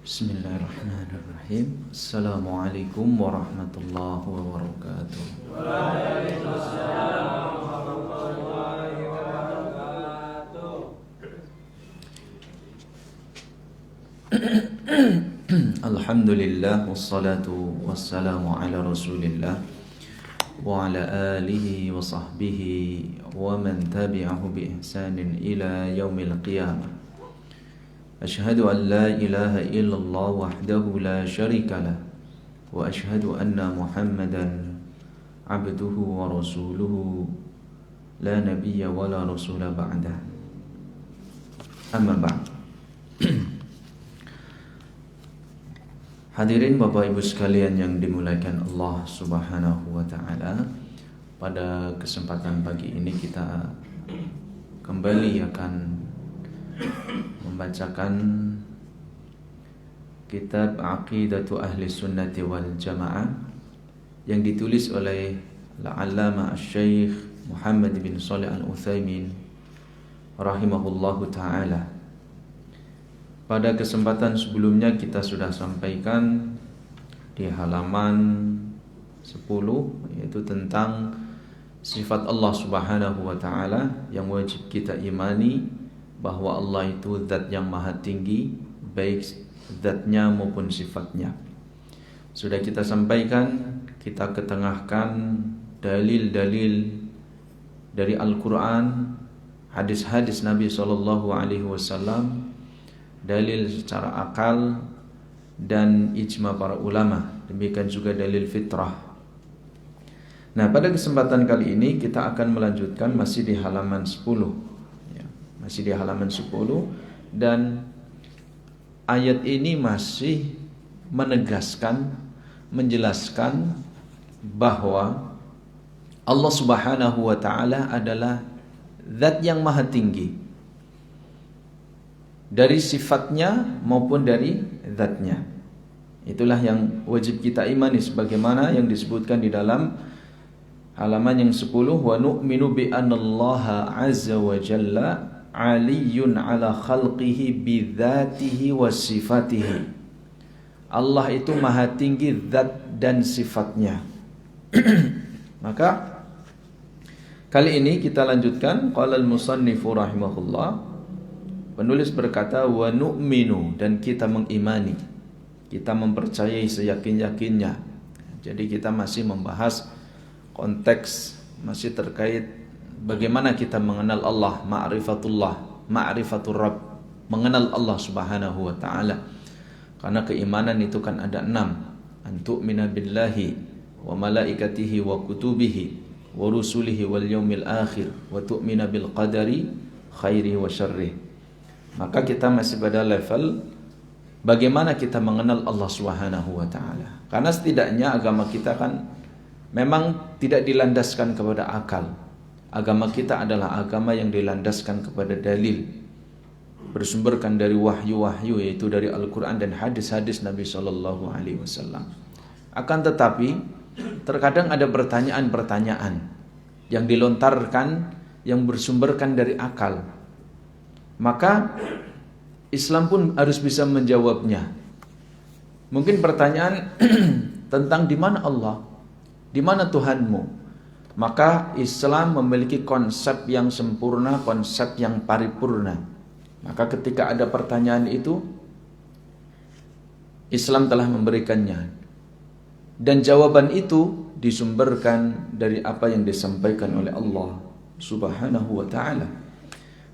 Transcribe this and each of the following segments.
Bismillahirrahmanirrahim. Assalamualaikum warahmatullahi wabarakatuh. Waalaikumsalam warahmatullahi wabarakatuh. Alhamdulillah wassalatu wassalamu ala Rasulillah wa ala alihi wa sahbihi wa man tabi'ahu bi ihsanin ila yaumil qiyamah. Ashhadu an la ilaha illallah wahdahu la syarika lah wa ashhadu anna Muhammadan abduhu wa rasuluhu la nabiyya wa la rasula ba'dah. Amma ba'd. Hadirin Bapak Ibu sekalian yang dimuliakan Allah Subhanahu wa taala, pada kesempatan pagi ini kita kembali akan membacakan kitab Aqidatu Ahli Sunnati wal Jamaah yang ditulis oleh Al-Allamah Asy-Syaikh Muhammad bin Shalih Al-Utsaimin rahimahullahu taala. Pada kesempatan sebelumnya kita sudah sampaikan di halaman 10, yaitu tentang sifat Allah Subhanahu wa taala yang wajib kita imani, bahwa Allah itu zat yang maha tinggi, baik zatnya maupun sifatnya. Sudah kita sampaikan, kita ketengahkan dalil-dalil dari Al-Quran, hadis-hadis Nabi SAW, dalil secara akal dan ijma para ulama, demikian juga dalil fitrah. Nah, pada kesempatan kali ini kita akan melanjutkan masih di halaman 10. Masih di halaman 10, dan ayat ini masih menegaskan, menjelaskan bahwa Allah Subhanahu wa taala adalah zat yang maha tinggi dari sifatnya maupun dari zatnya. Itulah yang wajib kita imani sebagaimana yang disebutkan di dalam halaman yang 10, wa nu'minu bi anallaha azza wa jalla aliyun ala khalqihi bidzatihi wa sifatihi. Allah itu maha tinggi zat dan sifatnya. Maka kali ini kita lanjutkan. Qala al-musannifu rahimahullah, penulis berkata, wa nu'minu, dan kita mengimani, kita mempercayai seyakin-yakinnya. Jadi kita masih membahas konteks, masih terkait bagaimana kita mengenal Allah, ma'rifatullah, ma'rifatur Rabb, mengenal Allah Subhanahu wa taala. Karena keimanan itu kan ada 6. Antu'mina billahi wa malaikatihi wa kutubihi wa rusulihi wal yaumil akhir wa tu'mina bil qadari khairi wa syarrih. Maka kita masih pada level bagaimana kita mengenal Allah Subhanahu wa taala. Karena setidaknya agama kita kan memang tidak dilandaskan kepada akal. Agama kita adalah agama yang dilandaskan kepada dalil, bersumberkan dari wahyu-wahyu, yaitu dari Al-Quran dan hadis-hadis Nabi SAW. Akan tetapi terkadang ada pertanyaan-pertanyaan yang dilontarkan yang bersumberkan dari akal. Maka Islam pun harus bisa menjawabnya. Mungkin pertanyaan tentang di mana Allah, di mana Tuhanmu. Maka Islam memiliki konsep yang sempurna, konsep yang paripurna. Maka ketika ada pertanyaan itu, Islam telah memberikannya. Dan jawaban itu disumberkan dari apa yang disampaikan oleh Allah Subhanahu wa ta'ala.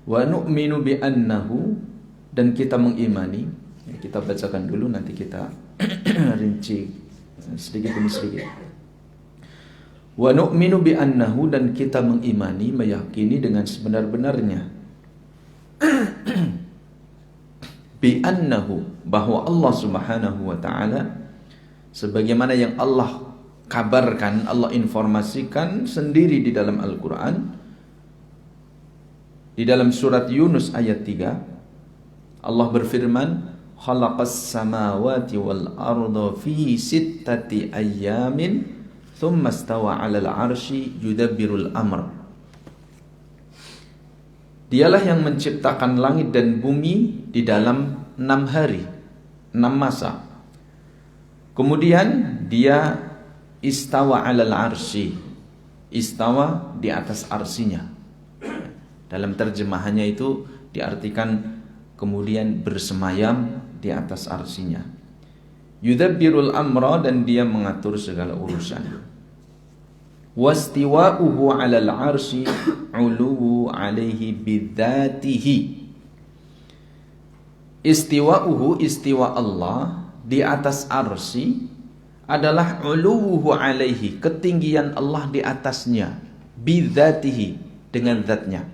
Wa nu'minu bi annahu, dan kita mengimani. Kita bacakan dulu, nanti kita rinci sedikit demi sedikit. Wa nu'minu bi annahu, dan kita mengimani, meyakini dengan sebenar-benarnya, bi annahu, bahwa Allah Subhanahu wa taala sebagaimana yang Allah kabarkan, Allah informasikan sendiri di dalam Al-Qur'an. Di dalam surat Yunus ayat 3, Allah berfirman, khalaqas samawati wal arda fi sittati ayyamin thumma stawa 'alal 'arsy yudabbirul amr. Dialah yang menciptakan langit dan bumi di dalam 6 hari. 6 masa. Kemudian dia istawa 'alal arsy. Istawa di atas arsinya. Dalam terjemahannya itu diartikan kemudian bersemayam di atas arsinya. Yudabbirul amra, dan dia mengatur segala urusan. Wastiwa'uhu 'alal arsy 'uluwu 'alaihi bidzatihi. Istiwa'uhu, istiwa Allah di atas arsy adalah 'uluwuhu 'alaihi, ketinggian Allah di atasnya, bidzatihi, dengan zatnya.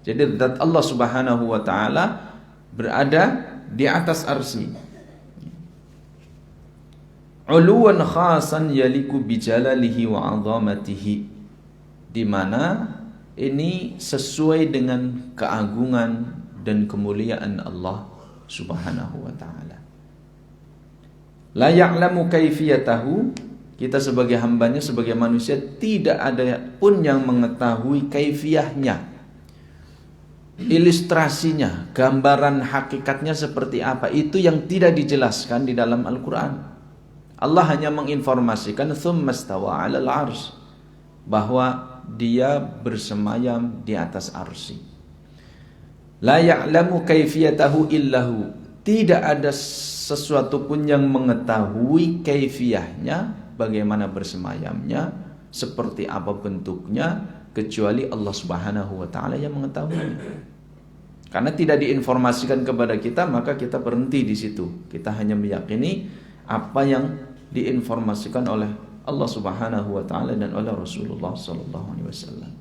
Jadi zat Allah Subhanahu wa taala berada di atas arsy. Uluwan khasan yaliku bijalalihi wa 'azamatihi, di mana ini sesuai dengan keagungan dan kemuliaan Allah Subhanahu wa taala. La ya'lamu kaifiyatahu, kita sebagai hambanya, sebagai manusia, tidak ada pun yang mengetahui kaifiyahnya, ilustrasinya, gambaran hakikatnya seperti apa. Itu yang tidak dijelaskan di dalam Al-Quran. Allah hanya menginformasikan tsumma stawa 'alal arsy, bahwa dia bersemayam di atas arsy. La ya'lamu kaifiyatahu illahu, tidak ada sesuatu pun yang mengetahui kaifiyahnya, bagaimana bersemayamnya, seperti apa bentuknya, kecuali Allah Subhanahu wa taala yang mengetahuinya. Karena tidak diinformasikan kepada kita, maka kita berhenti di situ. Kita hanya meyakini apa yang diinformasikan oleh Allah Subhanahu wa taala dan oleh Rasulullah sallallahu alaihi wasallam.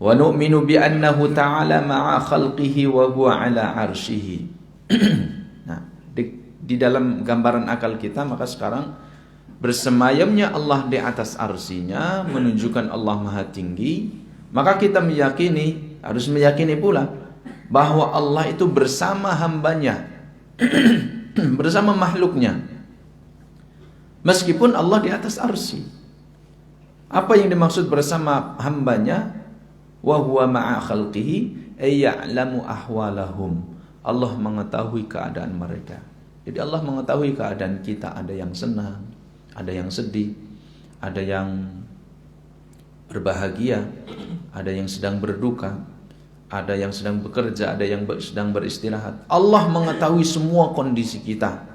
Wa nu'minu bi annahu ta'ala ma'a khalqihi wa huwa 'ala 'arsyihi. Nah, di dalam gambaran akal kita, maka sekarang bersemayamnya Allah di atas arsinya menunjukkan Allah Maha Tinggi. Maka kita meyakini, harus meyakini pula bahwa Allah itu bersama hambanya, bersama makhluknya. Meskipun Allah di atas arsy. Apa yang dimaksud bersama hambanya? Wa huwa ma'a khalqihi ay ya'lamu ahwalahum. Allah mengetahui keadaan mereka. Jadi Allah mengetahui keadaan kita, ada yang senang, ada yang sedih, ada yang berbahagia, ada yang sedang berduka, ada yang sedang bekerja, ada yang sedang beristirahat. Allah mengetahui semua kondisi kita.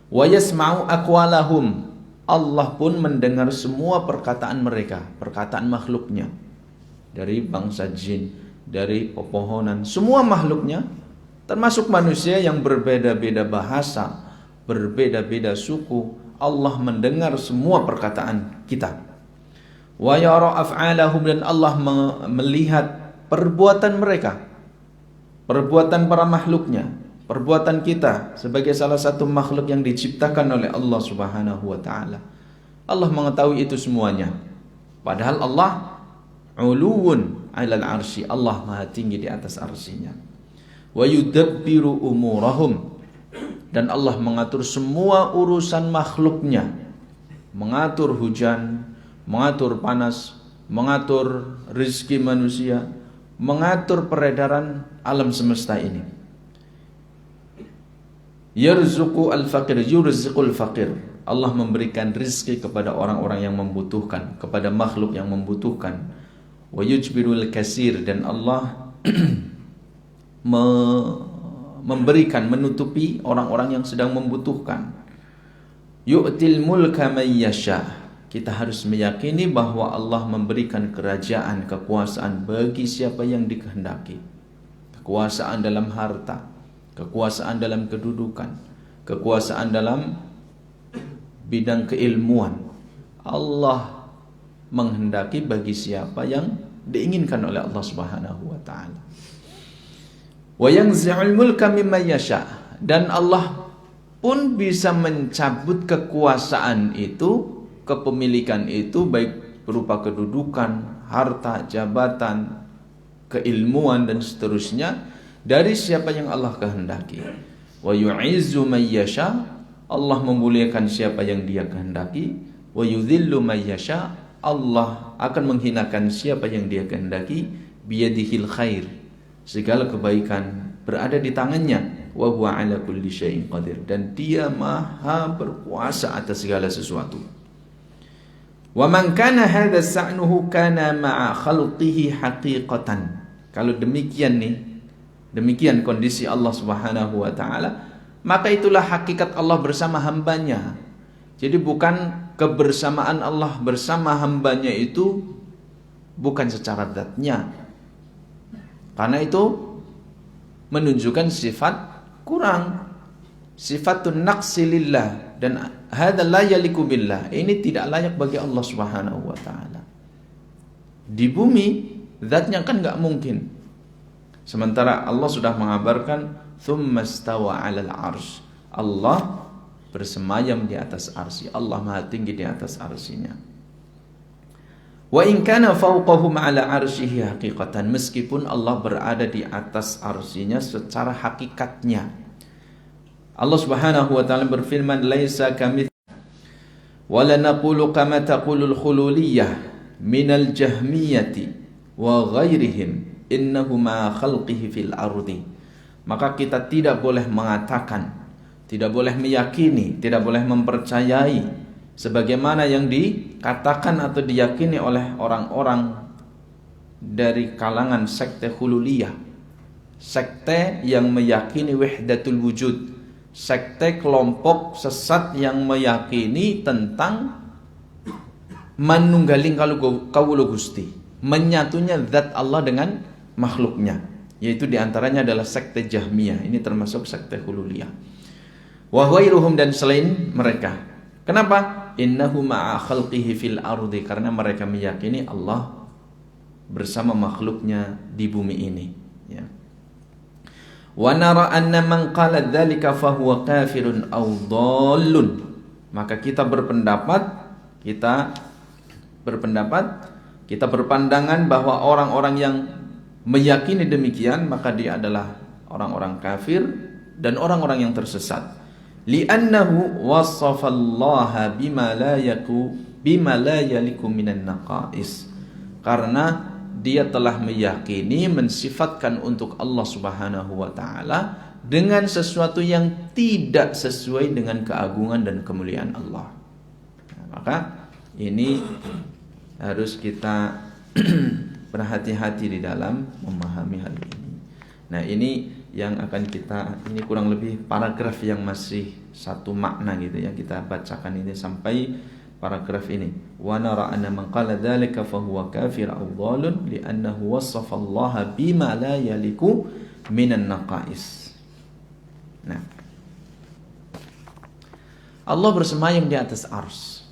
Wa yasma'u aqwalahum, Allah pun mendengar semua perkataan mereka, perkataan makhluknya, dari bangsa jin, dari pepohonan, semua makhluknya, termasuk manusia yang berbeda-beda bahasa, berbeda-beda suku. Allah mendengar semua perkataan kita. Wa yara af'alahum, dan Allah melihat perbuatan mereka, perbuatan para makhluknya, perbuatan kita sebagai salah satu makhluk yang diciptakan oleh Allah Subhanahu wa taala. Allah mengetahui itu semuanya. Padahal Allah uluwun 'alal arsy, Allah Maha Tinggi di atas arsinya. Wa yudabbiru umurahum, dan Allah mengatur semua urusan makhluknya, mengatur hujan, mengatur panas, mengatur rezeki manusia, mengatur peredaran alam semesta ini. Yarzuqu al-faqir, yurziqul faqir, Allah memberikan rizki kepada orang-orang yang membutuhkan, kepada makhluk yang membutuhkan. Wa yujbirul kasir, dan Allah memberikan, menutupi orang-orang yang sedang membutuhkan. Yu'til mulka man yasha, kita harus meyakini bahwa Allah memberikan kerajaan, kekuasaan bagi siapa yang dikehendaki. Kekuasaan dalam harta, kekuasaan dalam kedudukan, kekuasaan dalam bidang keilmuan. Allah menghendaki bagi siapa yang diinginkan oleh Allah Subhanahu wa taala. Wa yanzi'ul mulka mimman yasha, dan Allah pun bisa mencabut kekuasaan itu, kepemilikan itu, baik berupa kedudukan, harta, jabatan, keilmuan dan seterusnya, dari siapa yang Allah kehendaki. Wa yu'izzu man yasha, Allah memuliakan siapa yang Dia kehendaki. Wa yudhillu man yasha, Allah akan menghinakan siapa yang Dia kehendaki. Biyadihil khair, segala kebaikan berada di tangannya. Wa huwa ala kulli syai'in qadir, dan dia maha berkuasa atas segala sesuatu. Wa man kana hadha sa'nuhu kana ma'a khalqihi haqiqatan. Kalau demikian nih, demikian kondisi Allah Subhanahu wa taala, maka itulah hakikat Allah bersama hambanya. Jadi bukan kebersamaan Allah bersama hambanya itu bukan secara zatnya, karena itu menunjukkan sifat kurang, sifatun naqsi lillah, dan hadza la yaliku billah, ini tidak layak bagi Allah Subhanahu wa taala. Di bumi zatnya kan enggak mungkin, sementara Allah sudah mengabarkan tsumma stawa 'alal 'arsy, Allah bersemayam di atas arsy, Allah maha tinggi di atas arsinya. Wa in kana fawqahum 'ala 'arsyihi haqiqatan, meskipun Allah berada di atas arsinya secara hakikatnya. Allah Subhanahu wa taala berfirman, laisa kamits wa la naqulu kama taqulul khululiyah minal jahmiyati wa ghairihim innahu ma khalqihi fil ardi. Maka kita tidak boleh mengatakan, tidak boleh meyakini, tidak boleh mempercayai sebagaimana yang dikatakan atau diyakini oleh orang-orang dari kalangan sekte hululiyah, sekte yang meyakini wahdatul wujud, sekte kelompok sesat yang meyakini tentang manunggaling kawula Gusti, menyatunya zat Allah dengan makhluknya, yaitu diantaranya adalah sekte Jahmiyah. Ini termasuk sekte hululiyah. Wa ghairuhum, dan selain mereka. Kenapa? Innahu ma'a khalqihi fil ardi, karena mereka meyakini Allah bersama makhluknya di bumi ini, ya. Wa nara anna man qala dzalika fa huwa kafirun aw dhallun. Maka kita berpandangan bahwa orang-orang yang meyakini demikian maka dia adalah orang-orang kafir dan orang-orang yang tersesat. Li'annahu wasafallaha bima la yaliku minan naqais, karena dia telah meyakini, mensifatkan untuk Allah Subhanahu wa taala dengan sesuatu yang tidak sesuai dengan keagungan dan kemuliaan Allah. Nah, maka ini harus kita berhati-hati di dalam memahami hal ini. Nah, ini yang akan ini kurang lebih paragraf yang masih satu makna gitu ya, kita bacakan ini sampai paragraf ini. Wa nara anna man qala dzalika fa huwa kafir aw dhalun li'annahu wasafa Allah bima la yaliku minan naqais. Nah, Allah bersemayam di atas ars.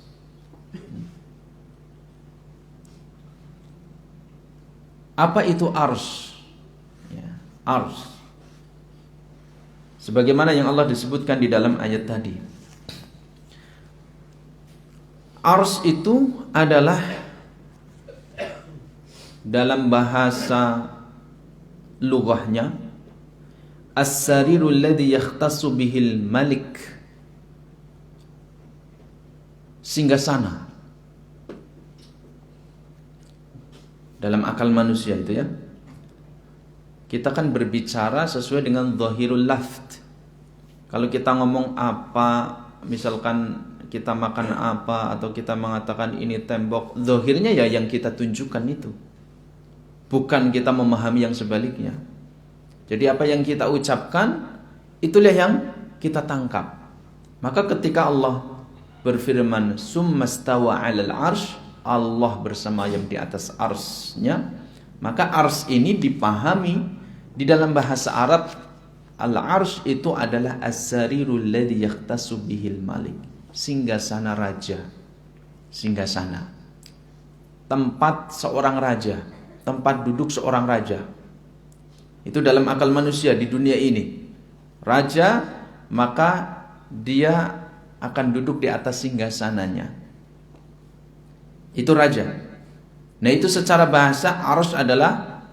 Apa itu ars? Ya, ars sebagaimana yang Allah disebutkan di dalam ayat tadi. Ars itu adalah dalam bahasa lughahnya as-sarirul ladzi yakhtassu bihil malik, singgasana. Dalam akal manusia itu ya, kita kan berbicara sesuai dengan dhahirul lafz. Kalau kita ngomong apa, misalkan kita makan apa, atau kita mengatakan ini tembok, dhahirnya ya yang kita tunjukkan itu, bukan kita memahami yang sebaliknya. Jadi apa yang kita ucapkan, itulah yang kita tangkap. Maka ketika Allah berfirman summa stawa 'alal 'arsy, Allah bersemayam di atas arsy-Nya, maka ars ini dipahami di dalam bahasa Arab, al-arsy itu adalah as-sarirul ladzi yakhtassu bihil malik, singgasana raja, singgasana, tempat seorang raja, tempat duduk seorang raja. Itu dalam akal manusia di dunia ini, raja maka dia akan duduk di atas singgasananya, itu raja. Nah, itu secara bahasa arsy adalah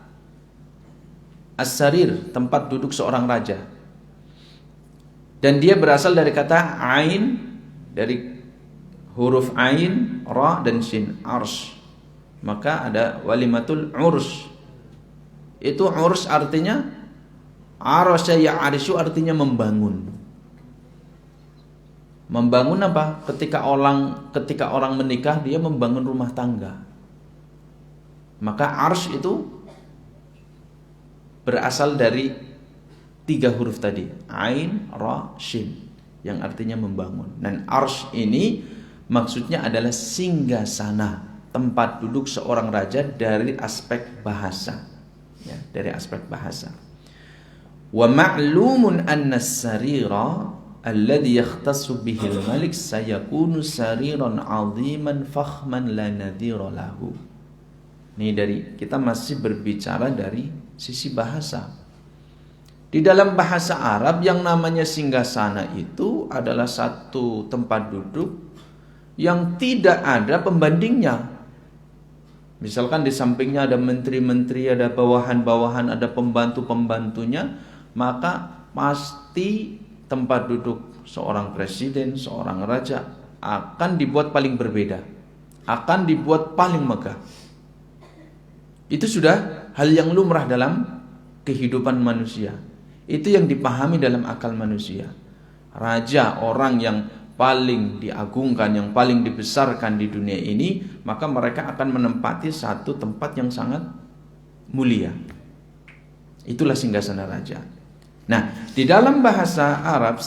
as-sarir, tempat duduk seorang raja. Dan dia berasal dari kata ain, dari huruf ain, ra dan shin, arsy. Maka ada walimatul urs. Itu urs artinya Arasya ya'arishu artinya membangun. Membangun apa? Ketika orang menikah, dia membangun rumah tangga. Maka arsy itu berasal dari 3 huruf tadi, ain, ra, shin, yang artinya membangun. Dan arsy ini maksudnya adalah singgasana, tempat duduk seorang raja dari aspek bahasa, ya, dari aspek bahasa. Wa ma'lumun anna as-sarira alladhi yakhtassu bihi al-malik sayakunu sariran 'aziman fakhman la nadhira lahu. Ini kita masih berbicara dari sisi bahasa. Di dalam bahasa Arab yang namanya singgasana itu adalah satu tempat duduk yang tidak ada pembandingnya. Misalkan di sampingnya ada menteri-menteri, ada bawahan-bawahan, ada pembantu-pembantunya, maka pasti tempat duduk seorang presiden, seorang raja akan dibuat paling berbeda, akan dibuat paling megah. Itu sudah hal yang lumrah dalam kehidupan manusia. Itu yang dipahami dalam akal manusia. Raja, orang yang paling diagungkan, yang paling dibesarkan di dunia ini, maka mereka akan menempati satu tempat yang sangat mulia. Itulah singgasana raja. Nah, di dalam bahasa Arab,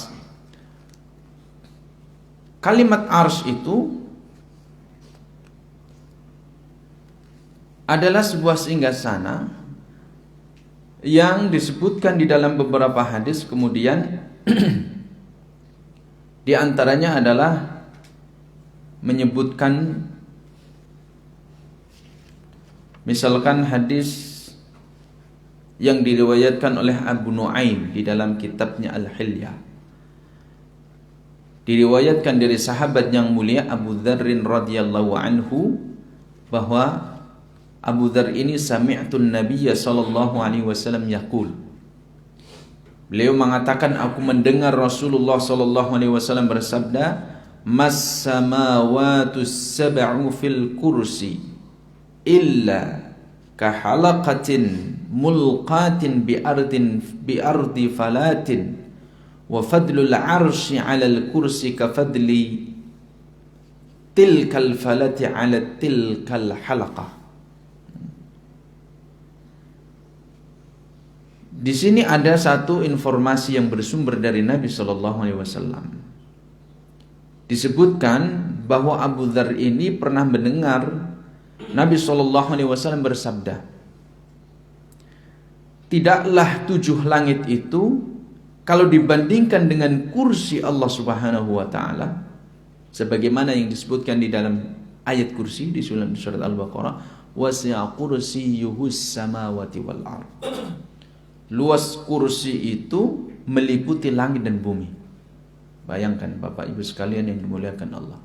kalimat arsy itu adalah sebuah singgasana yang disebutkan di dalam beberapa hadis. Kemudian di antaranya adalah menyebutkan misalkan hadis yang diriwayatkan oleh Abu Nuaim di dalam kitabnya Al-Hilyah. Diriwayatkan dari sahabat yang mulia Abu Dzarrin radhiyallahu anhu bahwa Abu Dzar ini sami'tu an-nabiyya sallallahu alaihi wasallam yaqul. Beliau mengatakan, aku mendengar Rasulullah sallallahu alaihi wasallam bersabda, "Mas samawatus sab'u fil kursi illa kahalaqatin mulqatin bi ardi falatin wa fadlul arsy 'alal kursi ka fadli tilkal falati 'ala tilkal halaqah." Di sini ada satu informasi yang bersumber dari Nabi sallallahu alaihi wasallam. Disebutkan bahwa Abu Dzar ini pernah mendengar Nabi sallallahu alaihi wasallam bersabda, "Tidaklah 7 langit itu kalau dibandingkan dengan kursi Allah Subhanahu wa taala, sebagaimana yang disebutkan di dalam ayat kursi di surat Al-Baqarah, wasi'a kursiyyuhus samawati wal ard." Luas kursi itu meliputi langit dan bumi. Bayangkan Bapak Ibu sekalian yang dimuliakan Allah.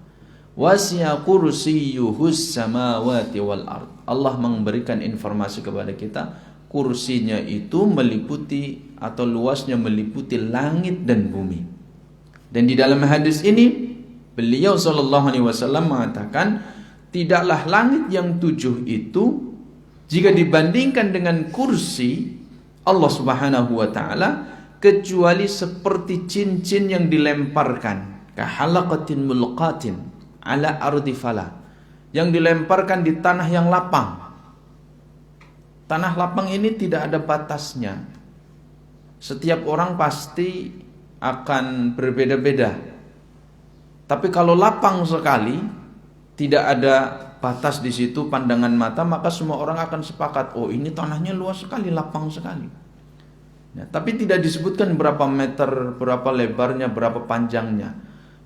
Wasi'a kursiyyuhus samawati wal ard. Allah memberikan informasi kepada kita, kursinya itu meliputi atau luasnya meliputi langit dan bumi. Dan di dalam hadis ini beliau sallallahu alaihi wasallam mengatakan, tidaklah langit yang 7 itu jika dibandingkan dengan kursi Allah Subhanahu wa taala kecuali seperti cincin yang dilemparkan, kahalaqatin mulqatin ala ardi fala, yang dilemparkan di tanah yang lapang. Tanah lapang ini tidak ada batasnya. Setiap orang pasti akan berbeda-beda. Tapi kalau lapang sekali, tidak ada batas di situ pandangan mata, maka semua orang akan sepakat, oh ini tanahnya luas sekali, lapang sekali. Nah, tapi tidak disebutkan berapa meter, berapa lebarnya, berapa panjangnya.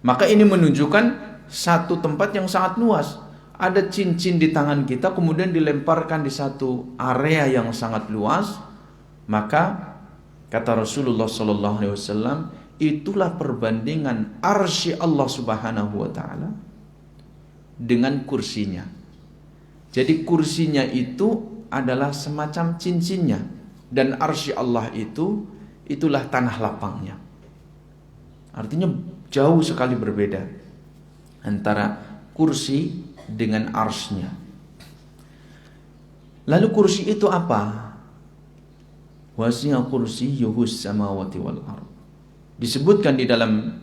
Maka ini menunjukkan satu tempat yang sangat luas. Ada cincin di tangan kita, kemudian dilemparkan di satu area yang sangat luas. Maka kata Rasulullah SAW, itulah perbandingan arsy Allah Subhanahu wa taala dengan kursinya. Jadi kursinya itu adalah semacam cincinnya, dan arsy Allah itulah tanah lapangnya. Artinya jauh sekali berbeda antara kursi dengan arsy-nya. Lalu kursi itu apa? wasi'a kursiyyuhus samawati wal ard. Disebutkan di dalam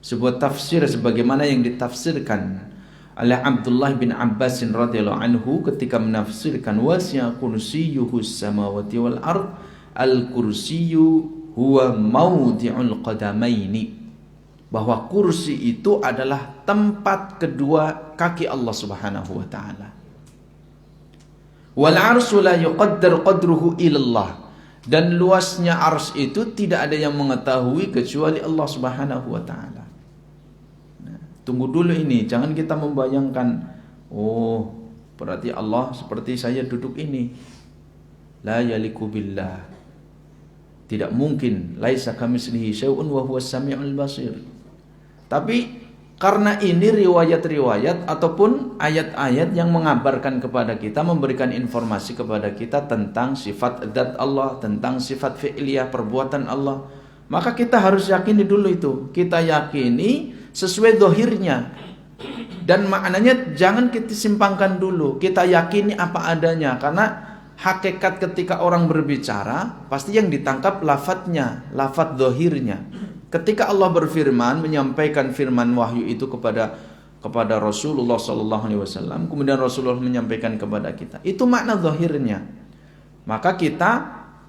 sebuah tafsir sebagaimana yang ditafsirkan oleh Abdullah bin Abbas radhiyallahu anhu ketika menafsirkan wasi'a kursiyyuhus samawati wal ard, al-kursiyyu huwa mawdi'ul qadamaini, bahwa kursi itu adalah tempat kedua kaki Allah Subhanahu wa taala. Wal arsyu la yuqaddar qadruhu ilallah, dan luasnya ars itu tidak ada yang mengetahui kecuali Allah Subhanahu wa taala. Nah, tunggu dulu ini, jangan kita membayangkan, oh, berarti Allah seperti saya duduk ini. La yaliku billah. Tidak mungkin, laisa kamitslihi syai'un wa huwas samiul basir. Tapi karena ini riwayat-riwayat ataupun ayat-ayat yang mengabarkan kepada kita, memberikan informasi kepada kita tentang sifat dzat Allah, tentang sifat fi'liyah, perbuatan Allah, maka kita harus yakini dulu itu. Kita yakini sesuai zahirnya. Dan maknanya jangan kita simpangkan dulu. Kita yakini apa adanya, karena hakikat ketika orang berbicara pasti yang ditangkap lafadznya, lafadz zahirnya. Ketika Allah berfirman, menyampaikan firman wahyu itu kepada Rasulullah sallallahu alaihi wasallam, kemudian Rasulullah menyampaikan kepada kita, itu makna zahirnya. Maka kita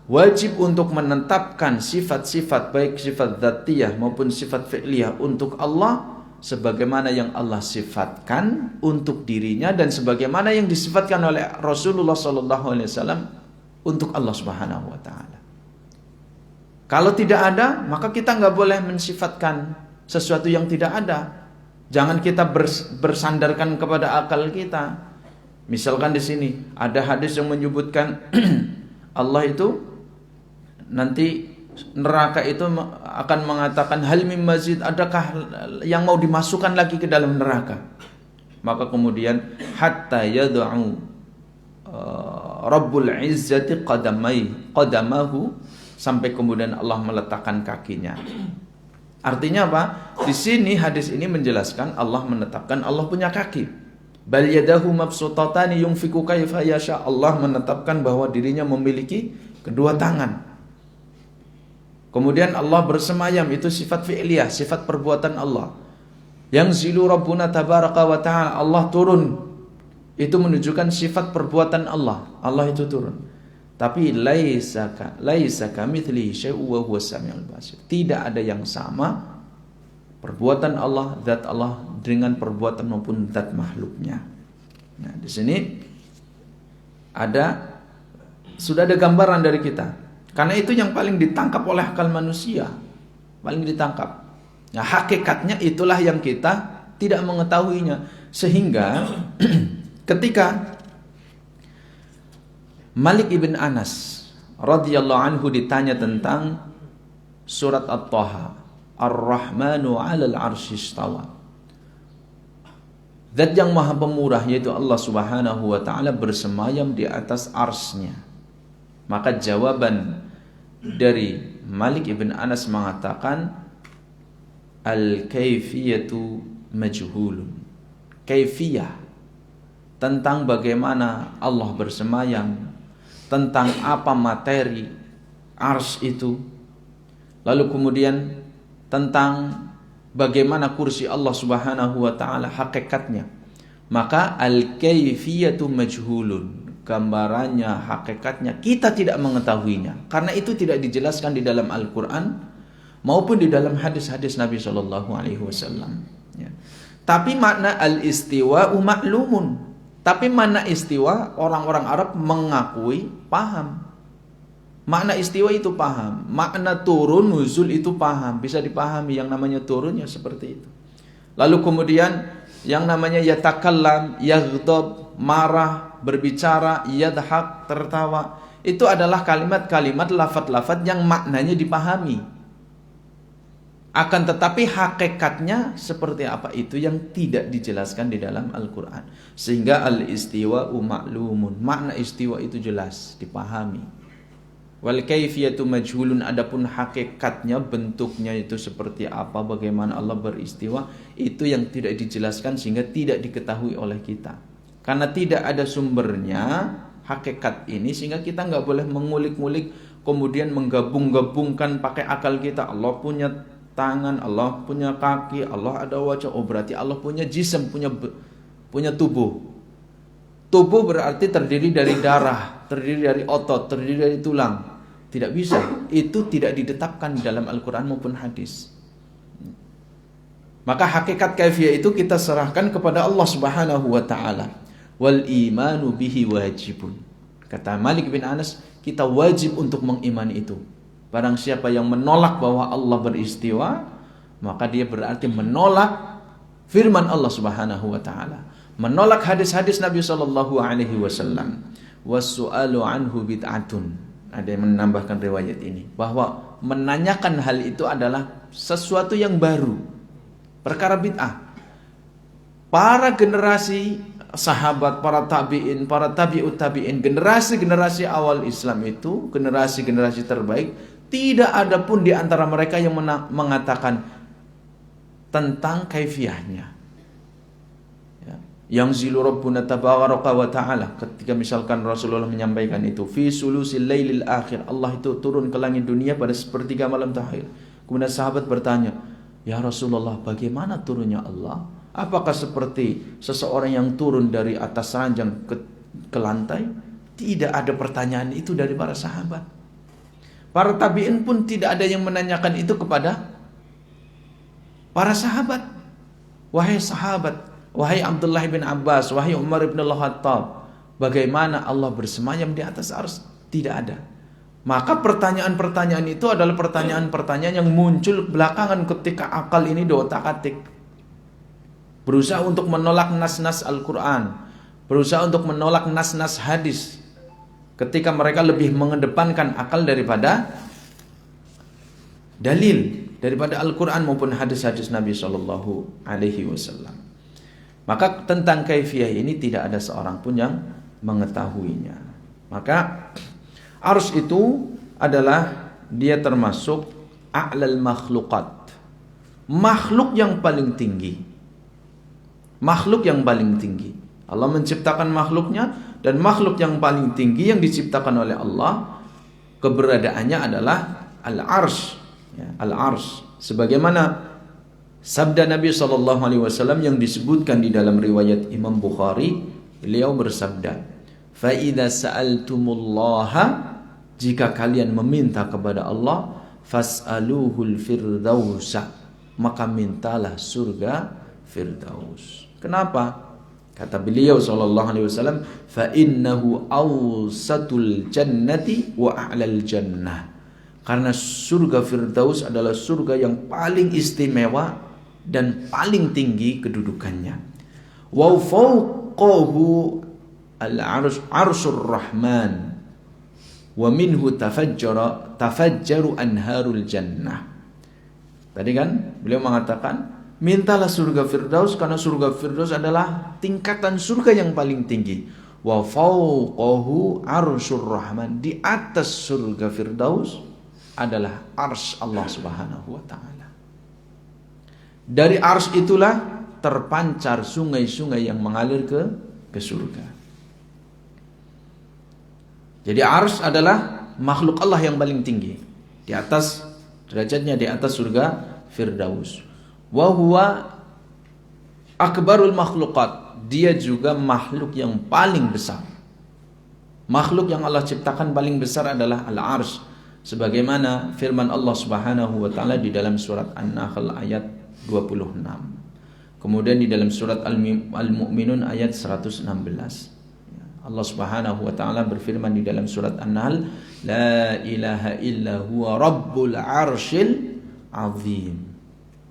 wajib untuk menetapkan sifat-sifat, baik sifat dzatiyah maupun sifat fi'liyah untuk Allah sebagaimana yang Allah sifatkan untuk dirinya dan sebagaimana yang disifatkan oleh Rasulullah sallallahu alaihi wasallam untuk Allah Subhanahu wa taala. Kalau tidak ada, maka kita nggak boleh mensifatkan sesuatu yang tidak ada. Jangan kita bersandarkan kepada akal kita. Misalkan di sini ada hadis yang menyebutkan Allah itu nanti neraka itu akan mengatakan hal mim mazid, adakah yang mau dimasukkan lagi ke dalam neraka? Maka kemudian hatta yad'u Rabbul Izzati qadamahu, sampai kemudian Allah meletakkan kakinya. Artinya apa? Di sini hadis ini menjelaskan Allah menetapkan Allah punya kaki. Bal yadahu mabsutatani yunfiqu kaifa yasha. Allah menetapkan bahwa dirinya memiliki kedua tangan. Kemudian Allah bersemayam, itu sifat fi'liyah, sifat perbuatan Allah. Yang zilu Rabbuna tabaraka wa ta'ala, Allah turun. Itu menunjukkan sifat perbuatan Allah. Allah itu turun. Tapi laisa kamitslihi syai'un wa huwas samiul basir. Tidak ada yang sama perbuatan Allah, zat Allah dengan perbuatan maupun zat makhluknya. Nah, di sini sudah ada gambaran dari kita. Karena itu yang paling ditangkap oleh akal manusia, paling ditangkap. Nah, hakikatnya itulah yang kita tidak mengetahuinya, sehingga ketika Malik ibn Anas radhiyallahu anhu ditanya tentang surat At-Taha, Ar-Rahmanu 'alal 'arsy istawa. Zat yang maha pemurah yaitu Allah Subhanahu wa taala bersemayam di atas arsy-Nya. Maka jawaban dari Malik ibn Anas mengatakan al-kaifiyatu majhulun. Kaifiyah tentang bagaimana Allah bersemayam, tentang apa materi ars itu, lalu kemudian tentang bagaimana kursi Allah Subhanahu wa taala hakikatnya, maka al-kaifiyatu majhulun, gambarannya, hakikatnya kita tidak mengetahuinya, karena itu tidak dijelaskan di dalam Al-Quran maupun di dalam hadis-hadis Nabi Shallallahu Alaihi Wasallam. Tapi makna al-istiwa ma'lumun. Tapi makna istiwa orang-orang Arab mengakui, paham. Makna istiwa itu paham. Makna turun, nuzul itu paham. Bisa dipahami yang namanya turun ya seperti itu. Lalu kemudian yang namanya yatakallam, yaghdab, marah, berbicara, yadhak, tertawa. Itu adalah kalimat-kalimat, lafaz-lafaz yang maknanya dipahami. Akan tetapi hakikatnya seperti apa itu yang tidak dijelaskan di dalam Al-Quran. Sehingga al-istiwa'u ma'lumun, makna istiwa itu jelas, dipahami. Wal kaifiyatu majhulun, adapun hakikatnya, bentuknya itu seperti apa, bagaimana Allah beristiwa, itu yang tidak dijelaskan sehingga tidak diketahui oleh kita. Karena tidak ada sumbernya hakikat ini, sehingga kita nggak boleh mengulik-ngulik, kemudian menggabung-gabungkan pakai akal kita. Allah punya tangan, Allah punya kaki, Allah ada wajah. Oh berarti Allah punya jism, punya tubuh. Tubuh berarti terdiri dari darah, terdiri dari otot, terdiri dari tulang. Tidak bisa. Itu tidak ditetapkan di dalam Al-Quran maupun hadis. Maka hakikat kaifiyah itu kita serahkan kepada Allah Subhanahu wa taala. Wal imanu bihi wajibun. Kata Malik bin Anas, kita wajib untuk mengimani itu. Barang siapa yang menolak bahwa Allah beristiwa, maka dia berarti menolak firman Allah Subhanahu wa taala, menolak hadis-hadis Nabi sallallahu alaihi wasallam. Was-su'alu anhu bid'atun. Ada yang menambahkan riwayat ini bahwa menanyakan hal itu adalah sesuatu yang baru, perkara bid'ah. Para generasi sahabat, para tabi'in, para tabi'ut tabi'in, generasi-generasi awal Islam itu, generasi-generasi terbaik, tidak ada pun di antara mereka yang mengatakan tentang kaifiyahnya. Ya. Yang zilu rabbuna tabaraka wa ta'ala, ketika misalkan Rasulullah menyampaikan itu, fi sulusil lailil akhir, Allah itu turun ke langit dunia pada sepertiga malam terakhir. Kemudian sahabat bertanya, ya Rasulullah, bagaimana turunnya Allah? Apakah seperti seseorang yang turun dari atas ranjang ke lantai? Tidak ada pertanyaan itu dari para sahabat. Para tabi'in pun tidak ada yang menanyakan itu kepada para sahabat. Wahai sahabat, wahai Abdullah bin Abbas, wahai Umar bin Al-Khattab, bagaimana Allah bersemayam di atas arsy? Tidak ada. Maka pertanyaan-pertanyaan itu adalah pertanyaan-pertanyaan yang muncul belakangan ketika akal ini diotak-atik. Berusaha untuk menolak nas-nas Al-Quran, berusaha untuk menolak nas-nas hadis, ketika mereka lebih mengedepankan akal daripada dalil, daripada Al-Quran maupun hadis-hadis Nabi Sallallahu Alaihi Wasallam. Maka tentang kaifiyah ini tidak ada seorang pun yang mengetahuinya. Maka arsy itu adalah dia termasuk a'lal makhluqat, makhluk yang paling tinggi. Makhluk yang paling tinggi. Allah menciptakan makhluknya, dan makhluk yang paling tinggi yang diciptakan oleh Allah, keberadaannya adalah al-arsy. Ya, al-arsy. Sebagaimana sabda Nabi SAW yang disebutkan di dalam riwayat Imam Bukhari, beliau bersabda, fa idza sa'altumullaha, jika kalian meminta kepada Allah, fas'aluhul firdausa, maka mintalah surga Firdaus. Kenapa? Kata beliau SAW, fa innahu awsatul jannati wa a'lal jannah. Karena surga Firdaus adalah surga yang paling istimewa dan paling tinggi kedudukannya. Wa fawqahu al-arsyur rahman wa minhu tafajjaru anharul jannah. Tadi kan beliau mengatakan, mintalah surga Firdaus, karena surga Firdaus adalah tingkatan surga yang paling tinggi. Wa fawqahu arsyur rahman, di atas surga Firdaus adalah arsy Allah Subhanahu wa taala. Dari arsy itulah terpancar sungai-sungai yang mengalir ke surga. Jadi arsy adalah makhluk Allah yang paling tinggi, di atas derajatnya, di atas surga Firdaus. Wa huwa akbarul makhluqat, dia juga makhluk yang paling besar. Makhluk yang Allah ciptakan paling besar adalah al-arsy, sebagaimana firman Allah Subhanahu wa taala di dalam surat An-Nahl ayat 26. Kemudian di dalam surat Al-Mu'minun ayat 116. Allah Subhanahu wa taala berfirman di dalam surat An-Nahl, la ilaha illa huwa rabbul arsyil azim.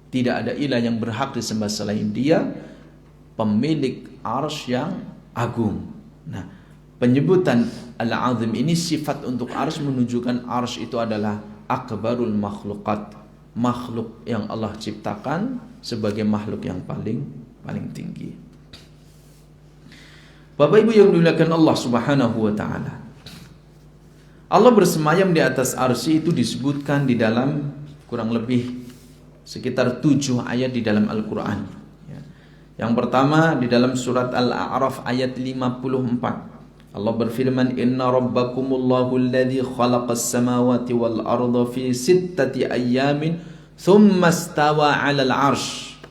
Tidak ada ilah yang berhak disembah selain Dia, pemilik arsy yang agung. Nah, penyebutan al-azim ini sifat untuk arsy menunjukkan arsy itu adalah akbarul makhluqat, makhluk yang Allah ciptakan sebagai makhluk yang paling tinggi. Bapak Ibu yang dimuliakan Allah Subhanahu wa taala, Allah bersemayam di atas arsy itu disebutkan di dalam kurang lebih sekitar 7 ayat di dalam Al-Quran. Yang pertama di dalam surat Al-A'raf ayat 54. Allah berfirman, Inna rabbakumullahu alladhi khalaqas samawati wal arda fi sittati ayyamin thumma stawa 'alal 'arsy.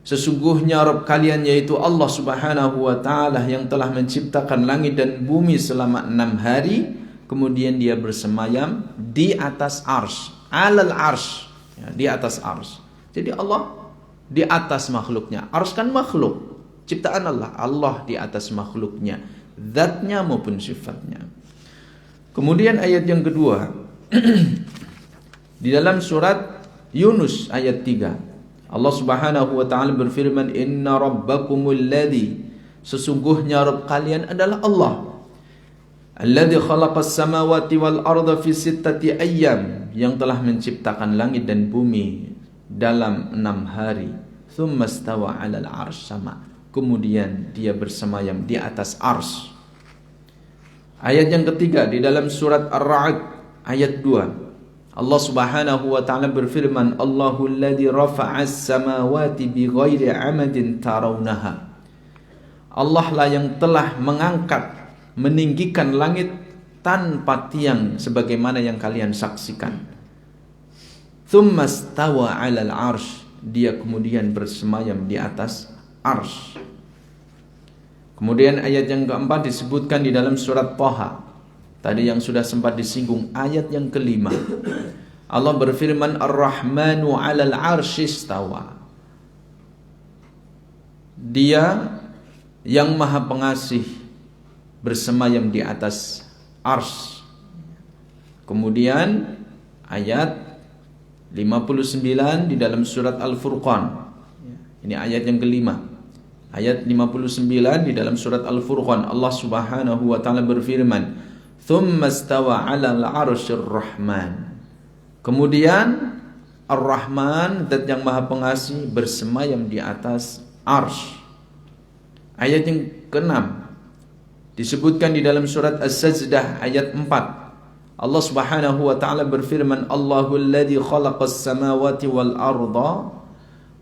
Sesungguhnya Rabb kalian yaitu Allah Subhanahu wa taala yang telah menciptakan langit dan bumi selama 6 hari, kemudian dia bersemayam di atas arsy, 'alal 'arsy, ya, di atas arsy. Jadi Allah di atas makhluknya. Arsy kan makhluk, ciptaan Allah. Allah di atas makhluknya, zatnya maupun sifatnya. Kemudian ayat yang kedua di dalam surat Yunus ayat 3, Allah Subhanahu wa taala berfirman, Inna rabbakumul ladzi, sesungguhnya Rabb kalian adalah Allah, alladzi khalaqas samawati wal arda fi sittati ayyam, yang telah menciptakan langit dan bumi dalam 6 hari. Tsumma stawa 'alal 'arsy, sama, kemudian dia bersemayam di atas arsy. Ayat yang ketiga di dalam surat Ar-Ra'd ayat 2, Allah Subhanahu wa taala berfirman, Allahu alladzi rafa'as samawati bighairi 'amadin tarawnaha. Allah lah yang telah mengangkat, meninggikan langit tanpa tiang sebagaimana yang kalian saksikan. Tsumma stawa 'alal 'arsy, dia kemudian bersemayam di atas arsy. Kemudian ayat yang keempat disebutkan di dalam surat Thaha. Tadi yang sudah sempat disinggung, ayat yang kelima. Allah berfirman, Ar-Rahmanu 'alal 'arsy istawa. Dia yang Maha Pengasih bersemayam di atas arsy. Kemudian ayat 59 di dalam surat Al-Furqan. Ini ayat yang kelima. Ayat 59 di dalam surat Al-Furqan, Allah Subhanahu wa taala berfirman, Tsumma stawa 'alal 'arsyir rahman. Kemudian Ar-Rahman, zat yang Maha Pengasih, bersemayam di atas arsy. Ayat yang ke-6 disebutkan di dalam surat As-Sajdah ayat 4. Allah Subhanahu wa taala berfirman, Allahul ladzi khalaqas samawati wal arda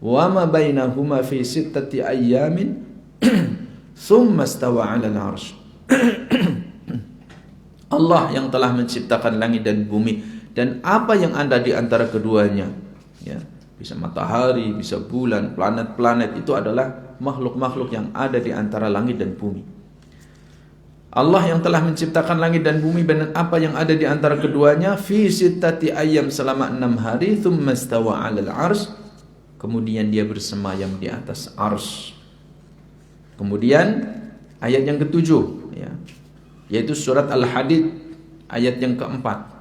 wa ma bainahuma fi sittati ayyamin tsumma stawa 'alal 'arsy. Allah yang telah menciptakan langit dan bumi dan apa yang ada di antara keduanya, ya, bisa matahari, bisa bulan, planet-planet, itu adalah makhluk-makhluk yang ada di antara langit dan bumi. Allah yang telah menciptakan langit dan bumi dan apa yang ada di antara keduanya fi sittati ayyam, selama 6 hari, tsumma stawa 'alal 'arsy, kemudian dia bersemayam di atas arsy. Kemudian ayat yang ketujuh, ya, yaitu surat Al-Hadid ayat yang keempat.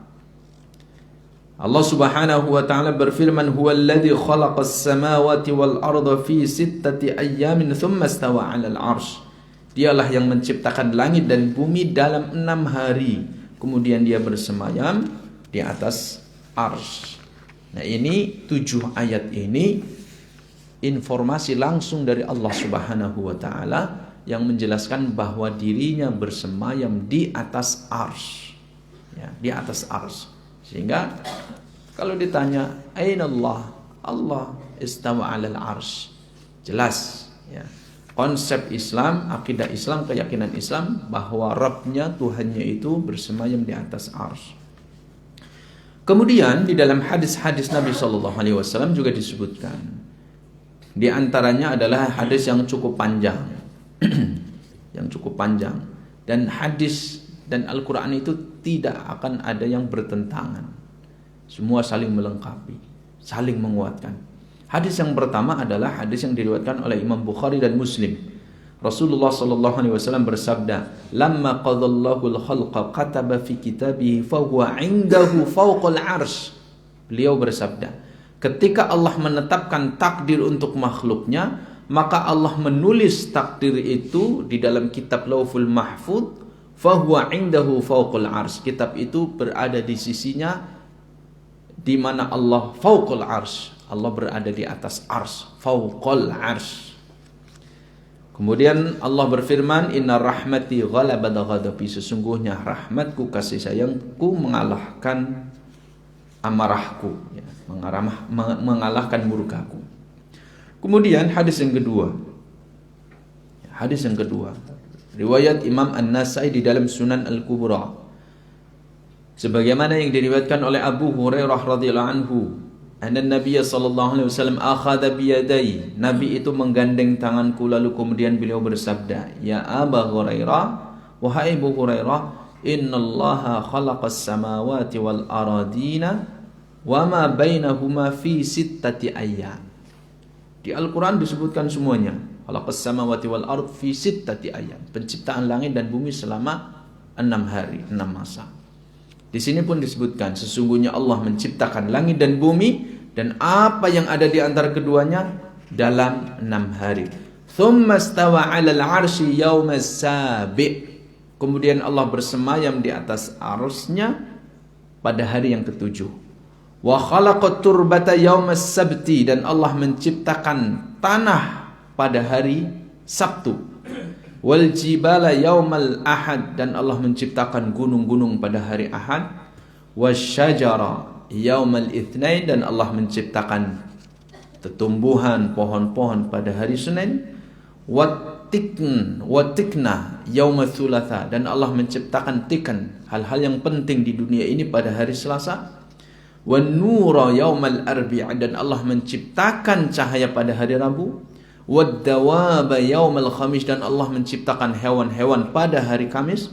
Allah Subhanahu wa taala berfirman, huwallazi khalaqas samawati wal arda fi sittati ayyamin tsumma stawa 'alal 'arsy. Dialah yang menciptakan langit dan bumi dalam 6 hari, kemudian dia bersemayam di atas arsy. Nah, ini 7 ayat ini informasi langsung dari Allah Subhanahu wa taala yang menjelaskan bahwa dirinya bersemayam di atas arsy, ya, di atas arsy. Sehingga kalau ditanya aina Allah, Allah istawa 'alal arsy, jelas, ya. Konsep Islam, akidah Islam, keyakinan Islam bahwa Rabbnya, Tuhannya itu bersemayam di atas arsy. Kemudian di dalam hadis-hadis Nabi SAW juga disebutkan. Di antaranya adalah hadis yang cukup panjang, yang cukup panjang. Dan hadis dan Al-Quran itu tidak akan ada yang bertentangan. Semua saling melengkapi, saling menguatkan. Hadis yang pertama adalah hadis yang diriwayatkan oleh Imam Bukhari dan Muslim. Rasulullah SAW bersabda, "Lamma qadallahu al-khalqa kataba fi kitabihi fa huwa 'indahu fawqal 'arsy." Beliau bersabda, ketika Allah menetapkan takdir untuk makhluknya, maka Allah menulis takdir itu di dalam kitab Lauhul Mahfuz, fa huwa 'indahu fawqal 'arsy. Kitab itu berada di sisinya, di mana Allah fawqal 'arsy. Allah berada di atas arsy, fawqal arsy. Kemudian Allah berfirman, "Inna rahmati ghalabat ghadabi." Sesungguhnya rahmatku, kasih sayangku mengalahkan amarahku, ya, mengalahkan murkaku. Kemudian hadis yang kedua. Hadis yang kedua Riwayat Imam An-Nasai di dalam Sunan Al-Kubra. Sebagaimana yang diriwayatkan oleh Abu Hurairah radhiyallahu anhu, anna Nabi sallallahu alaihi wasallam akhadha bi yadayhi. Nabi itu menggandeng tanganku lalu kemudian beliau bersabda, "Ya Abu Hurairah, wahai Abu Hurairah, innallaha khalaqas samawati wal aradina wa ma bainahuma fi sittati ayyam." Di Al-Qur'an disebutkan semuanya. Khalaqas samawati wal ard fi sittati ayyam. Penciptaan langit dan bumi selama 6 hari, 6 masa. Di sini pun disebutkan sesungguhnya Allah menciptakan langit dan bumi dan apa yang ada di antara keduanya dalam 6 hari. Tsumma stawa 'alal 'arsy yaumas sabi'. Kemudian Allah bersemayam di atas arsy-Nya pada hari yang ketujuh. Wa khalaqat turbata yaumas sabti, dan Allah menciptakan tanah pada hari Sabtu. Wal jibala yaumal ahad, dan Allah menciptakan gunung-gunung pada hari Ahad. Wasyajara yaumal itsnain, dan Allah menciptakan tumbuhan pohon-pohon pada hari Senin. Watikna yaumal thulatha, dan Allah menciptakan tikan, hal-hal yang penting di dunia ini pada hari Selasa. Wan nura yaumal arbi'a, dan Allah menciptakan cahaya pada hari Rabu. Wad-dawaba yaumal khamis, dan Allah menciptakan hewan-hewan pada hari Kamis.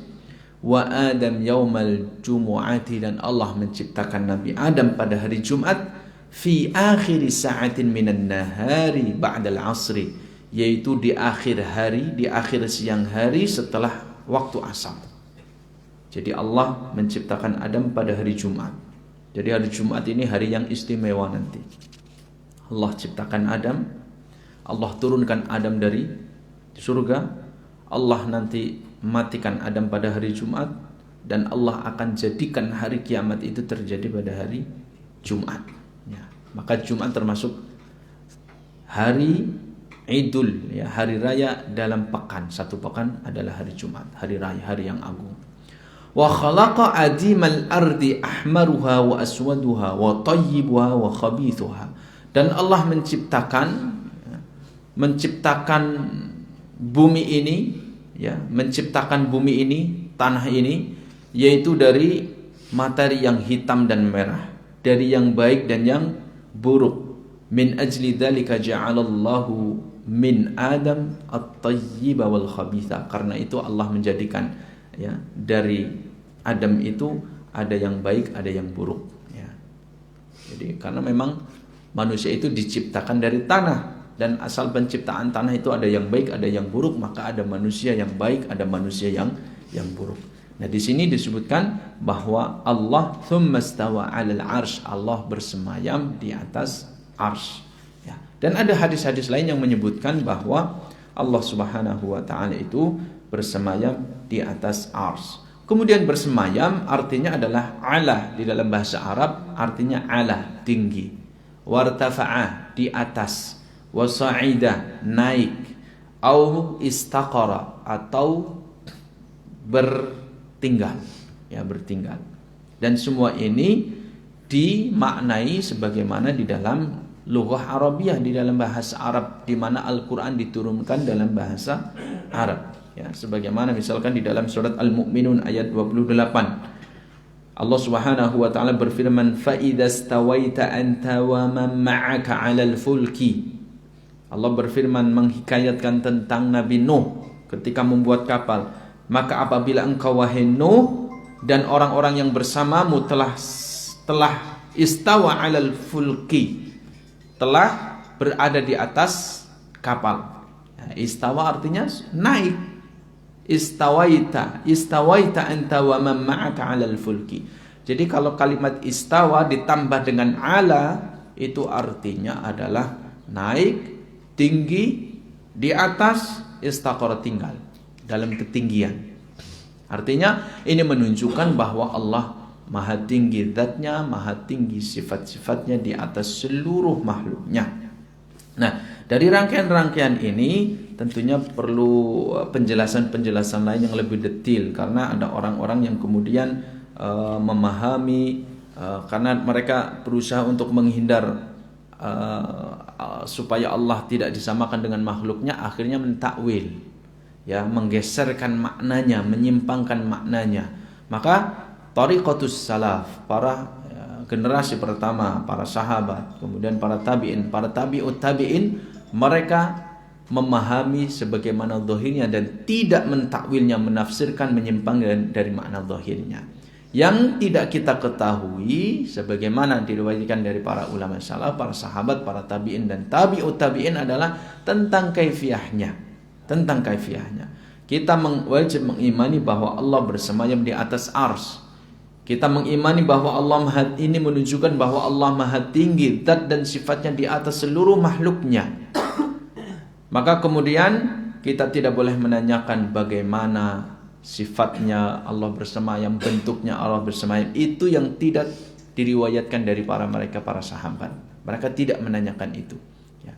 Wa Adam yaumal jumu'ati, dan Allah menciptakan Nabi Adam pada hari Jumat. Fi akhiri sa'atin minan nahari ba'dal asri, yaitu di akhir hari, di akhir siang hari setelah waktu asar. Jadi Allah menciptakan Adam pada hari Jumat. Jadi hari Jumat ini hari yang istimewa nanti. Allah ciptakan Adam, Allah turunkan Adam dari surga, Allah nanti matikan Adam pada hari Jumat, dan Allah akan jadikan hari kiamat itu terjadi pada hari Jumat. Ya. Maka Jumat termasuk hari Idul, ya, hari raya dalam pekan. Satu pekan adalah hari Jumat, hari raya, hari yang agung. Wa khalaqa adimal ardi ahmaruha wa aswaduha wa tayyibuha wa khabithuha, dan Allah menciptakan bumi ini, ya, menciptakan bumi ini, tanah ini, yaitu dari materi yang hitam dan merah, dari yang baik dan yang buruk. Min ajli dzalika ja'alallahu min Adam at-tayyiba wal khabitha, karena itu Allah menjadikan, ya, dari Adam itu ada yang baik, ada yang buruk, ya. Jadi karena memang manusia itu diciptakan dari tanah, dan asal penciptaan tanah itu ada yang baik, ada yang buruk, maka ada manusia yang baik, ada manusia yang buruk. Nah, di sini disebutkan bahwa Allah tsumma stawa 'alal 'arsy, Allah bersemayam di atas arsy. Ya. Dan ada hadis-hadis lain yang menyebutkan bahwa Allah Subhanahu wa taala itu bersemayam di atas arsy. Kemudian bersemayam artinya adalah ala, di dalam bahasa Arab artinya ala, tinggi. Wartafa'ah, di atas. Wasa'ida, naik. Au istaqara, atau bertinggal, ya, bertinggal. Dan semua ini dimaknai sebagaimana di dalam lughah Arabiyah, di dalam bahasa Arab, di mana Al-Qur'an diturunkan dalam bahasa Arab. Ya, sebagaimana misalkan di dalam surat Al-Mu'minun ayat 28. Allah Subhanahu wa taala berfirman, "Fa idza stawaita anta wa man ma'aka 'alal fulki." Allah berfirman menghikayatkan tentang Nabi Nuh ketika membuat kapal. Maka apabila engkau wahai Nuh dan orang-orang yang bersamamu telah istawa 'alal fulki, telah berada di atas kapal. Nah, istawa artinya naik. Istawaita anta wa man ma'aka 'alal fulki. Jadi kalau kalimat istawa ditambah dengan ala, itu artinya adalah naik, tinggi, di atas, istaqara, tinggal, dalam ketinggian. Artinya ini menunjukkan bahwa Allah maha tinggi zatnya, maha tinggi sifat-sifatnya di atas seluruh makhluknya. Nah, dari rangkaian-rangkaian ini tentunya perlu penjelasan-penjelasan lain yang lebih detail, karena ada orang-orang yang kemudian memahami karena mereka berusaha untuk menghindar supaya Allah tidak disamakan dengan makhluknya, akhirnya mentakwil. ya, menggeserkan maknanya, menyimpangkan maknanya. Maka thariqatus salaf, para generasi pertama, para sahabat, kemudian para tabi'in, para tabi'ut tabi'in, mereka memahami sebagaimana zahirnya dan tidak mentakwilnya, menafsirkan, menyimpang dari makna zahirnya. Yang tidak kita ketahui sebagaimana diriwayatkan dari para ulama salaf, para sahabat, para tabi'in dan tabi'ut tabi'in adalah tentang kaifiyahnya. Tentang kaifiyahnya. Kita wajib mengimani bahwa Allah bersemayam di atas ars. Kita mengimani bahwa Allah ini menunjukkan bahwa Allah maha tinggi, zat dan sifatnya di atas seluruh makhluknya. Maka kemudian kita tidak boleh menanyakan bagaimana sifatnya Allah bersemayam, bentuknya Allah bersemayam. Itu yang tidak diriwayatkan dari para sahabat. Mereka tidak menanyakan itu. Ya.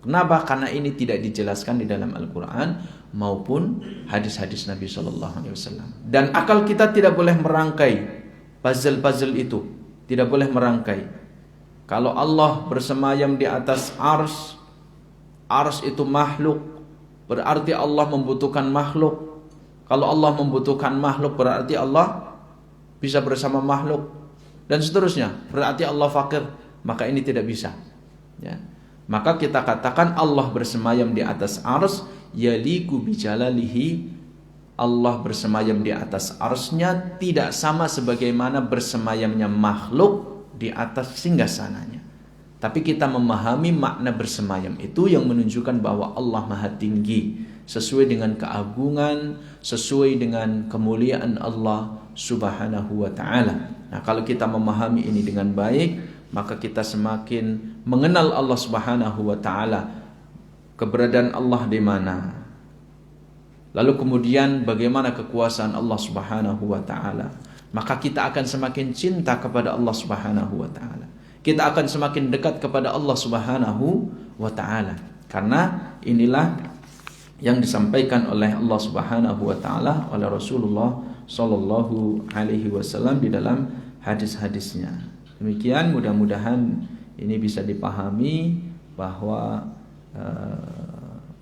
Kenapa? Karena ini tidak dijelaskan di dalam Al-Quran maupun hadis-hadis Nabi SAW. Dan akal kita tidak boleh merangkai puzzle-puzzle itu. Tidak boleh merangkai. Kalau Allah bersemayam di atas ars itu makhluk, berarti Allah membutuhkan makhluk. Kalau Allah membutuhkan makhluk, berarti Allah bisa bersama makhluk, dan seterusnya. Berarti Allah fakir, maka ini tidak bisa. Ya. Maka kita katakan Allah bersemayam di atas ars, yaliku bijalalihi. Allah bersemayam di atas arsnya tidak sama sebagaimana bersemayamnya makhluk di atas singgasananya. Tapi kita memahami makna bersemayam itu yang menunjukkan bahwa Allah maha tinggi, sesuai dengan keagungan, sesuai dengan kemuliaan Allah subhanahu wa ta'ala. Nah, kalau kita memahami ini dengan baik, maka kita semakin mengenal Allah subhanahu wa ta'ala, keberadaan Allah di mana, lalu kemudian bagaimana kekuasaan Allah subhanahu wa ta'ala. Maka kita akan semakin cinta kepada Allah subhanahu wa ta'ala. Kita akan semakin dekat kepada Allah subhanahu wa ta'ala. Karena inilah yang disampaikan oleh Allah subhanahu wa ta'ala, oleh Rasulullah sallallahu alaihi wasallam di dalam hadis-hadisnya. Demikian, mudah-mudahan ini bisa dipahami bahwa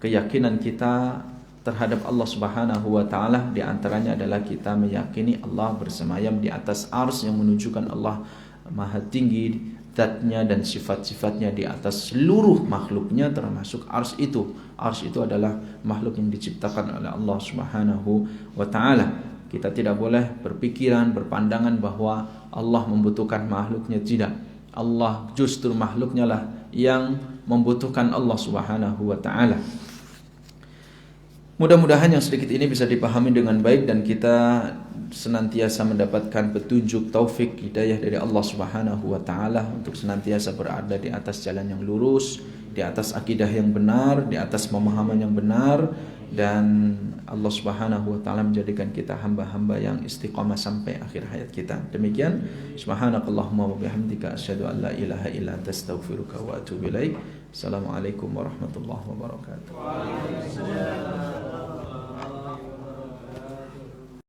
keyakinan kita terhadap Allah subhanahu wa ta'ala diantaranya adalah kita meyakini Allah bersemayam di atas ars yang menunjukkan Allah maha tinggi, zatnya dan sifat-sifatnya di atas seluruh makhluknya, termasuk ars itu. Ars itu adalah makhluk yang diciptakan oleh Allah subhanahu wa ta'ala. Kita tidak boleh berpikiran, berpandangan bahwa Allah membutuhkan makhluknya. Tidak. Allah justru makhluknya lah yang membutuhkan Allah subhanahu wa ta'ala. Mudah-mudahan yang sedikit ini bisa dipahami dengan baik dan kita senantiasa mendapatkan petunjuk, taufik, hidayah dari Allah subhanahu wa ta'ala untuk senantiasa berada di atas jalan yang lurus, di atas akidah yang benar, di atas pemahaman yang benar, dan Allah subhanahu wa ta'ala menjadikan kita hamba-hamba yang istiqamah sampai akhir hayat kita. Demikian, subhanakallahumma wa bihamdika asyhadu an la ilaha illa anta astaghfiruka wa atubu ilaik. Assalamualaikum warahmatullahi wabarakatuh.